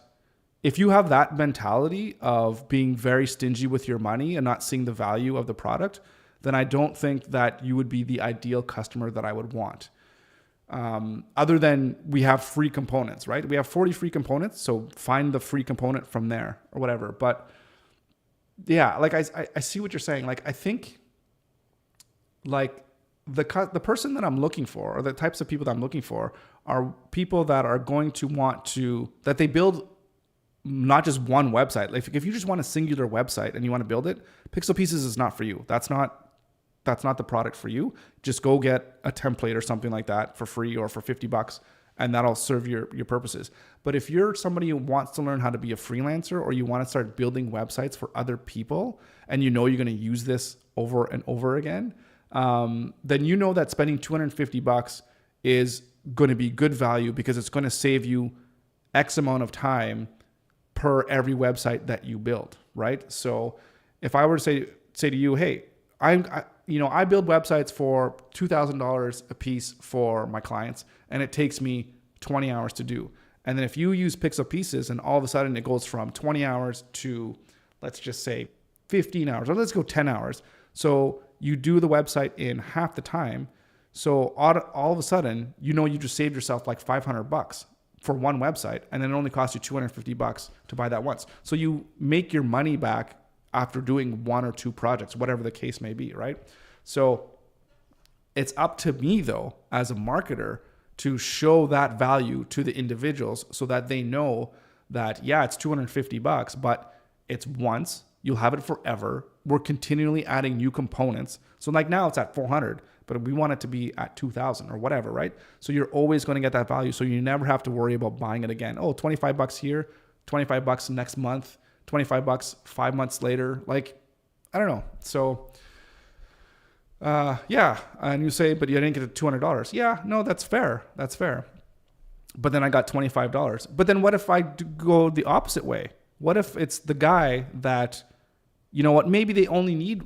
if you have that mentality of being very stingy with your money and not seeing the value of the product, then I don't think that you would be the ideal customer that I would want. Other than we have free components, right? We have 40 free components, so find the free component from there or whatever. But yeah, like I see what you're saying. Like I think like the person that I'm looking for, or the types of people that I'm looking for, are people that are going to want to, that they build not just one website. Like if you just want a singular website and you want to build it, Pixel Pieces is not for you. That's not the product for you. Just go get a template or something like that for free or for $50, and that'll serve your purposes. But if you're somebody who wants to learn how to be a freelancer, or you want to start building websites for other people, and you know you're going to use this over and over again, then you know that spending $250 is going to be good value, because it's going to save you X amount of time per every website that you build, right? So if I were to say to you, hey, I build websites for $2,000 a piece for my clients, and it takes me 20 hours to do. And then if you use Pixel Pieces, and all of a sudden it goes from 20 hours to, let's just say 15 hours, or let's go 10 hours. So you do the website in half the time. So all of a sudden, you just saved yourself like $500 for one website, and then it only costs you $250 to buy that once. So you make your money back after doing 1 or 2 projects, whatever the case may be, right? So it's up to me, though, as a marketer, to show that value to the individuals so that they know that, yeah, it's $250, but it's once. You'll have it forever. We're continually adding new components. So like now it's at 400, but we want it to be at 2,000 or whatever, right? So you're always going to get that value. So you never have to worry about buying it again. Oh, $25 here, $25 next month, $25 5 months later. Like, I don't know. So yeah. And you say, but you didn't get $200. Yeah, no, that's fair. That's fair. But then I got $25. But then what if I go the opposite way? What if it's the guy that, maybe they only need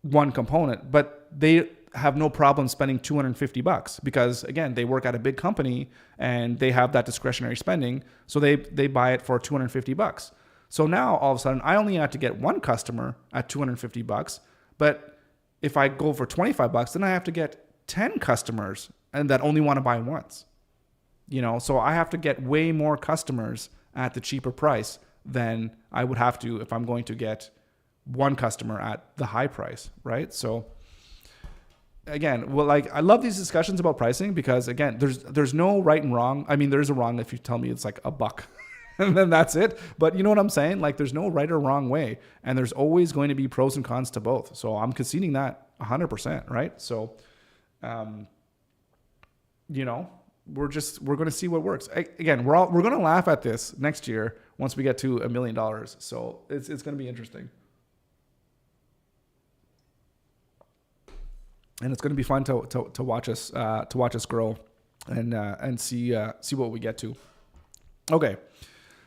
one component, but they have no problem spending $250 because, again, they work at a big company and they have that discretionary spending. So they buy it for $250. So now all of a sudden I only have to get one customer at $250, but if I go for $25, then I have to get 10 customers and that only want to buy once. So I have to get way more customers at the cheaper price than I would have to if I'm going to get one customer at the high price, right? So again, I love these discussions about pricing because, again, there's no right and wrong. I mean, there's a wrong if you tell me it's like $1 and then that's it. But you know what I'm saying? Like, there's no right or wrong way, and there's always going to be pros and cons to both. So I'm conceding that 100%, right? So, we're going to see what works. Again, we're going to laugh at this next year once we get to $1 million. So it's going to be interesting. And it's going to be fun to watch us grow and see what we get to. Okay.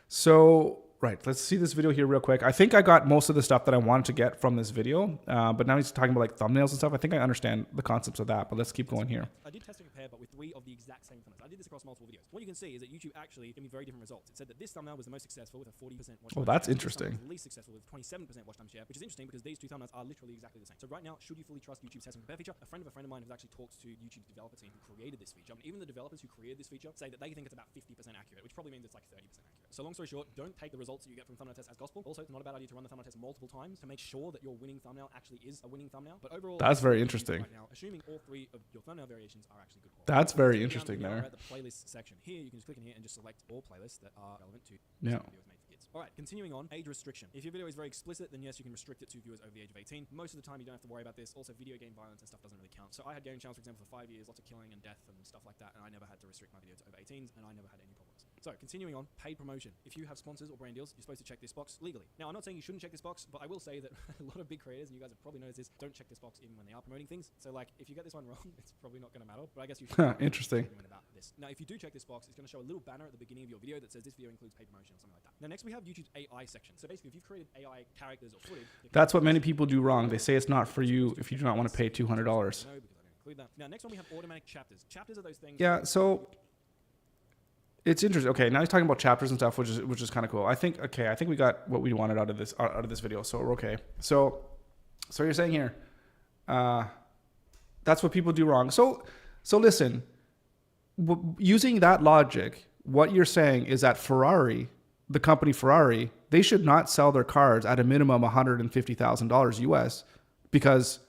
So, right, let's see this video here real quick. I think I got most of the stuff that I wanted to get from this video, but now he's talking about like thumbnails and stuff. I think I understand the concepts of that, but let's keep going here. I did test and compare, but with 3 of the exact same thumbnails. I did this across multiple videos. What you can see is that YouTube actually gave me very different results. It said that this thumbnail was the most successful with a 40% watch time. Oh, that's share. interesting. This thumbnail was the least successful with 27% watch time share, which is interesting because these 2 thumbnails are literally exactly the same. So right now, should you fully trust YouTube's test and compare feature? A friend of mine has actually talked to YouTube's developer team who created this feature. And even the developers who created this feature say that they think it's about 50% accurate, which probably means it's like 30% accurate. So long story short, don't take the results that you get from thumbnail test as gospel. Also, it's not a bad idea to run the thumbnail test multiple times to make sure that your winning thumbnail actually is a winning thumbnail. But overall, that's very interesting. Right now, assuming all 3 of your thumbnail variations are actually good quality. That's very interesting there. At the playlist section here, you can just click in here and just select all playlists that are relevant to yeah. videos made for kids. All right, continuing on, age restriction. If your video is very explicit, then yes, you can restrict it to viewers over the age of 18. Most of the time, you don't have to worry about this. Also, video game violence and stuff doesn't really count. So I had gaming channels, for example, for 5 years, lots of killing and death and stuff like that, and I never had to restrict my videos over 18s, and I never had any problems. So, continuing on, paid promotion. If you have sponsors or brand deals, you're supposed to check this box legally. Now, I'm not saying you shouldn't check this box, but I will say that a lot of big creators, and you guys have probably noticed this, don't check this box even when they are promoting things. So, like, if you get this one wrong, it's probably not going to matter, but I guess you should. Interesting. About this. Now, if you do check this box, it's going to show a little banner at the beginning of your video that says this video includes paid promotion or something like that. Now, next we have YouTube's AI section. So basically, if you've created AI characters or footage, that's what many people do wrong. They say it's not for you if you do not want to pay $200. No, because I didn't include that. Now, next one we have automatic chapters. Chapters are those things. Yeah. So it's interesting. Okay, now he's talking about chapters and stuff, which is kind of cool. I think we got what we wanted out of this video, so we're okay. So you're saying here, that's what people do wrong. So listen, using that logic, what you're saying is that Ferrari, the company Ferrari, they should not sell their cars at a minimum $150,000 US because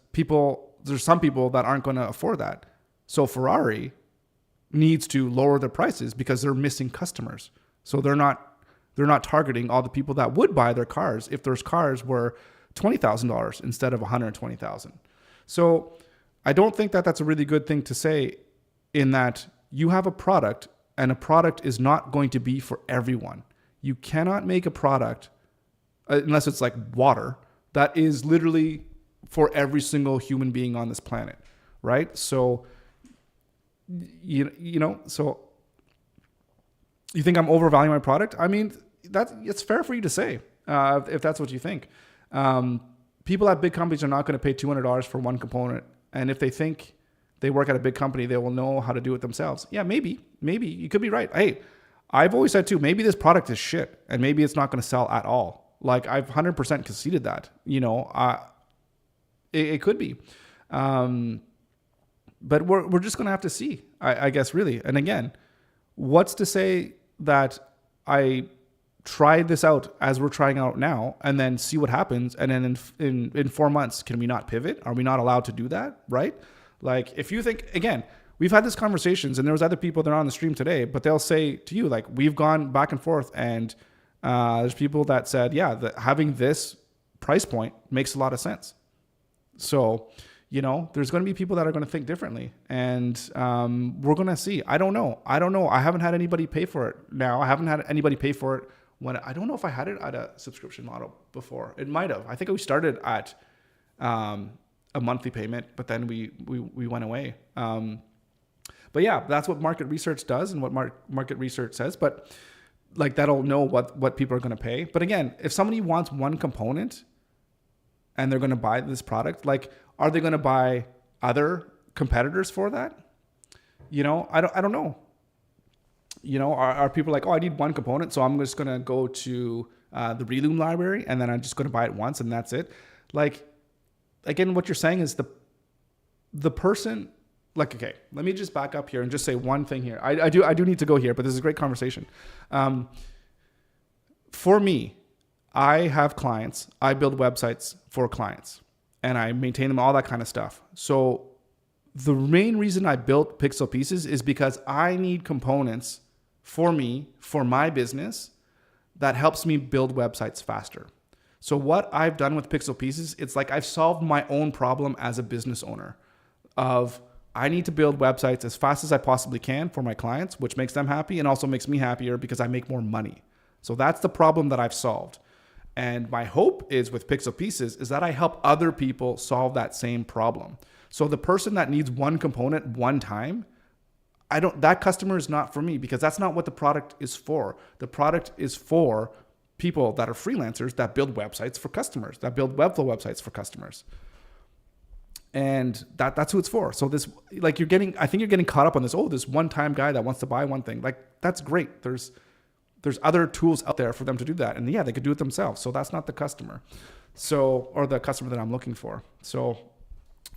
there's some people that aren't going to afford that. So Ferrari needs to lower their prices because they're missing customers. So they're not targeting all the people that would buy their cars if those cars were $20,000 instead of $120,000. So I don't think that that's a really good thing to say, in that you have a product and a product is not going to be for everyone. You cannot make a product, unless it's like water, that is literally for every single human being on this planet, right? So so you think I'm overvaluing my product? I mean, it's fair for you to say, if that's what you think. People at big companies are not going to pay $200 for one component. And if they think they work at a big company, they will know how to do it themselves. Yeah, maybe you could be right. Hey, I've always said too, maybe this product is shit and maybe it's not going to sell at all. Like, I've 100% conceded that, it could be. But we're just going to have to see, I guess, really. And again, what's to say that I try this out as we're trying out now and then see what happens, and then in 4 months, can we not pivot? Are we not allowed to do that, right? Like, if you think, again, we've had these conversations, and there was other people that are on the stream today, but they'll say to you, like, we've gone back and forth, and there's people that said, yeah, that having this price point makes a lot of sense. So, there's going to be people that are going to think differently, and we're going to see. I don't know. I haven't had anybody pay for it now. I haven't had anybody pay for it I don't know if I had it at a subscription model before. It might have. I think we started at a monthly payment, but then we went away. But yeah, that's what market research does and what market research says. But like, that'll know what people are going to pay. But again, if somebody wants one component and they're going to buy this product, like, are they going to buy other competitors for that? I don't know. Are people like, oh, I need one component, so I'm just going to go to the Reloom library and then I'm just going to buy it once and that's it? Like, again, what you're saying is the person, like, okay, let me just back up here and just say one thing here. I do need to go here, but this is a great conversation. For me, I have clients. I build websites for clients and I maintain them, all that kind of stuff. So the main reason I built Pixel Pieces is because I need components for me, for my business, that helps me build websites faster. So what I've done with Pixel Pieces, it's like I've solved my own problem as a business owner of, I need to build websites as fast as I possibly can for my clients, which makes them happy and also makes me happier because I make more money. So that's the problem that I've solved. And my hope is with Pixel Pieces is that I help other people solve that same problem. So the person that needs one component one time, that customer is not for me because that's not what the product is for. The product is for people that are freelancers that build websites for customers, that build WEBFLOW websites for customers. And that's who it's for. So this, like I think you're getting caught up on this, this one-time guy that wants to buy one thing. Like, that's great. There's other tools out there for them to do that. And yeah, they could do it themselves. So that's not the customer. Or the customer that I'm looking for. So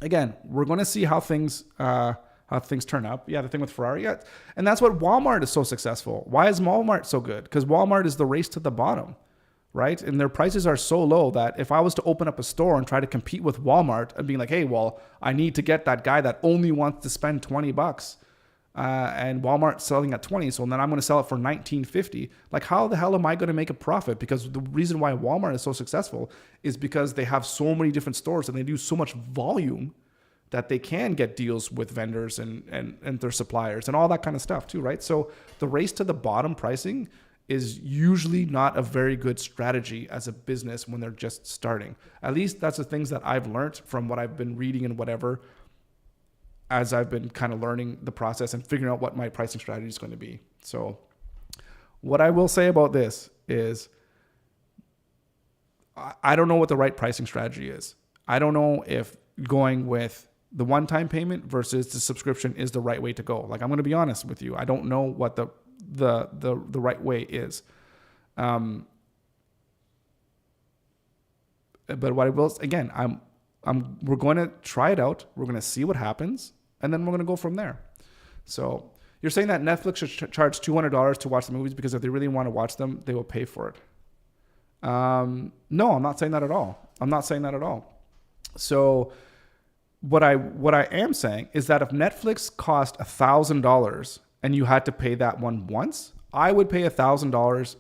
again, we're going to see how things turn up. Yeah, the thing with Ferrari. Yeah. And that's what Walmart is so successful. Why is Walmart so good? Because Walmart is the race to the bottom, right? And their prices are so low that if I was to open up a store and try to compete with Walmart and being like, hey, well, I need to get that guy that only wants to spend $20 and Walmart's selling at 20, so then I'm going to sell it for $19.50. Like, how the hell am I going to make a profit? Because the reason why Walmart is so successful is because they have so many different stores and they do so much volume that they can get deals with vendors and their suppliers and all that kind of stuff too, right? So the race to the bottom pricing is usually not a very good strategy as a business when they're just starting. At least that's the things that I've learned from what I've been reading and whatever, as I've been kind of learning the process and figuring out what my pricing strategy is going to be. So what I will say about this is I don't know what the right pricing strategy is. I don't know if going with the one-time payment versus the subscription is the right way to go. Like, I'm going to be honest with you. I don't know what the right way is. But what I will, again, we're going to try it out. We're going to see what happens, and then we're going to go from there. So you're saying that Netflix should charge $200 to watch the movies because if they really want to watch them, they will pay for it. No, I'm not saying that at all. So what I am saying is that if Netflix cost $1,000 and you had to pay that one once, I would pay $1,000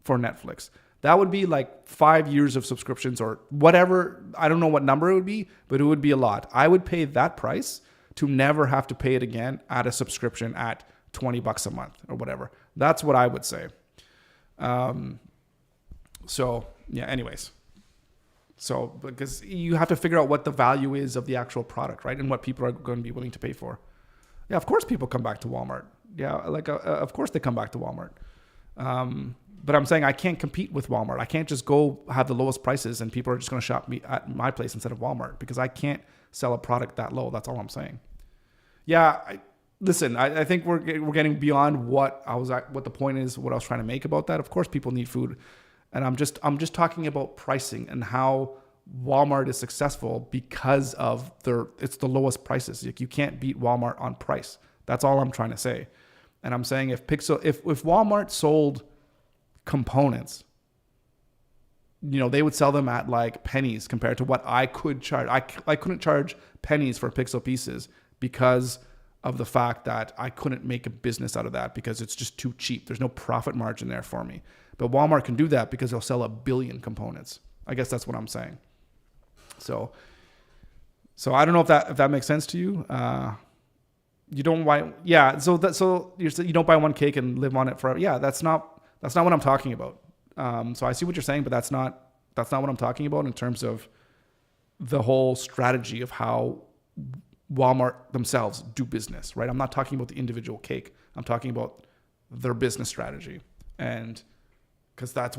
for Netflix. That would be like 5 years of subscriptions or whatever. I don't know what number it would be, but it would be a lot. I would pay that price to never have to pay it again at a subscription at $20 a month or whatever. That's what I would say. So yeah, anyways. So, because you have to figure out what the value is of the actual product, right? And what people are going to be willing to pay for. Yeah, of course people come back to Walmart. Yeah, of course they come back to Walmart. But I'm saying I can't compete with Walmart. I can't just go have the lowest prices and people are just going to shop me at my place instead of Walmart because I can't sell a product that low. That's all I'm saying. Yeah, listen, I think we're getting beyond what the point is, what I was trying to make about that. Of course people need food. And I'm just talking about pricing and how Walmart is successful because of it's the lowest prices. Like, you can't beat Walmart on price. That's all I'm trying to say. And I'm saying if Walmart sold components, they would sell them at like pennies compared to what I could charge. I couldn't charge pennies for Pixel Pieces because of the fact that I couldn't make a business out of that because it's just too cheap. There's no profit margin there for me. But Walmart can do that because they'll sell 1 billion components. I guess that's what I'm saying. So I don't know if that makes sense to you. You don't buy, yeah. So you don't buy one cake and live on it forever. Yeah, that's not what I'm talking about. So I see what you're saying, but that's not what I'm talking about in terms of the whole strategy of how Walmart themselves do business, right? I'm not talking about the individual cake. I'm talking about their business strategy. And because that's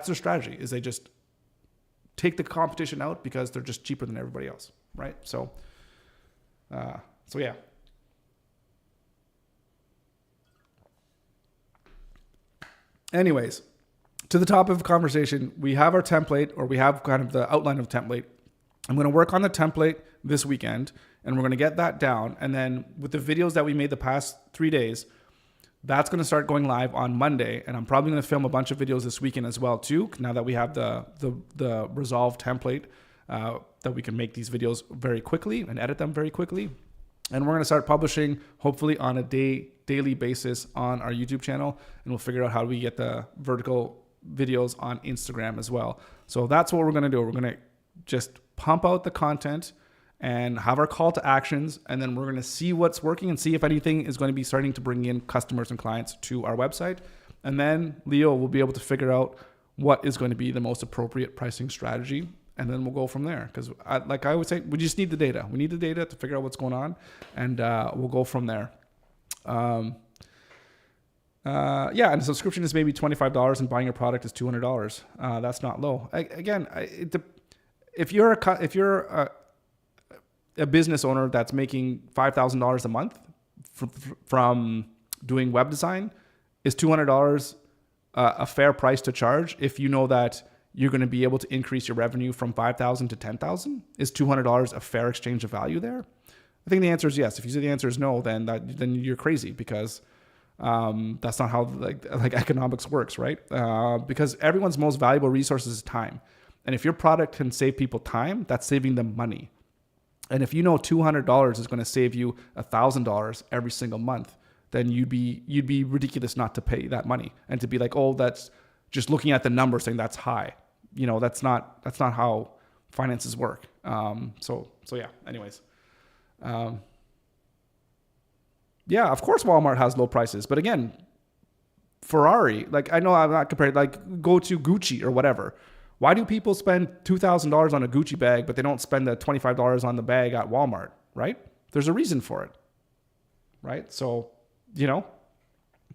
their strategy, is they just take the competition out because they're just cheaper than everybody else, right? So yeah. Anyways, to the top of the conversation, we have our template, or we have kind of the outline of the template. I'm going to work on the template this weekend, and we're going to get that down. And then with the videos that we made the past 3 days, that's going to start going live on Monday. And I'm probably going to film a bunch of videos this weekend as well too, now that we have the Resolve template, that we can make these videos very quickly and edit them very quickly. And we're going to start publishing hopefully on a daily basis on our YouTube channel. And we'll figure out how do we get the vertical videos on Instagram as well. So that's what we're going to do. We're going to just pump out the content and have our call to actions. And then we're going to see what's working and see if anything is going to be starting to bring in customers and clients to our website. And then Leo will be able to figure out what is going to be the most appropriate pricing strategy. And then we'll go from there. Because like I would say, we just need the data. We need the data to figure out what's going on. And we'll go from there. And the subscription is maybe $25 and buying your product is $200. That's not low. If you're a business owner that's making $5,000 a month from doing web design, is $200 a fair price to charge if you know that you're going to be able to increase your revenue from $5,000 to $10,000? Is $200 a fair exchange of value there? I think the answer is yes. If you say the answer is no, then you're crazy, because that's not how like economics works, right? Because everyone's most valuable resource is time. And if your product can save people time, that's saving them money. And if you know $200 is going to save you $1,000 every single month, then you'd be ridiculous not to pay that money and to be like, oh, that's just looking at the number saying that's high. That's not how finances work. So yeah. Anyways, of course Walmart has low prices, but again, Ferrari, like I know I'm not comparing, like go to Gucci or whatever. Why do people spend $2,000 on a Gucci bag, but they don't spend the $25 on the bag at Walmart, right? There's a reason for it, right? So,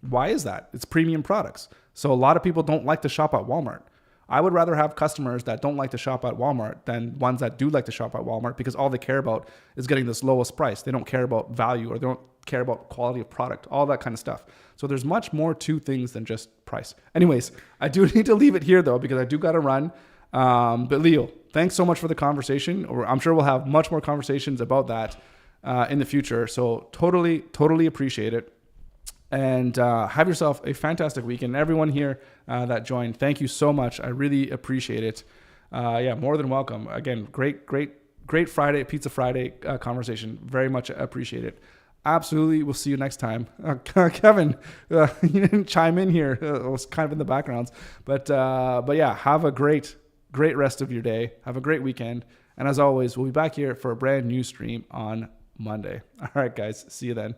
why is that? It's premium products. So a lot of people don't like to shop at Walmart. I would rather have customers that don't like to shop at Walmart than ones that do like to shop at Walmart, because all they care about is getting this lowest price. They don't care about value, or they don't care about quality of product, all that kind of stuff. So there's much more to things than just price. Anyways, I do need to leave it here though, because I do got to run. But Leo, thanks so much for the conversation. I'm sure we'll have much more conversations about that in the future. So totally appreciate it. And have yourself a fantastic weekend. Everyone here that joined, thank you so much. I really appreciate it. More than welcome. Again, great Friday, Pizza Friday conversation. Very much appreciate it. Absolutely. We'll see you next time. Kevin, you didn't chime in here. It was kind of in the backgrounds. But yeah, have a great rest of your day. Have a great weekend. And as always, we'll be back here for a brand new stream on Monday. All right, guys. See you then.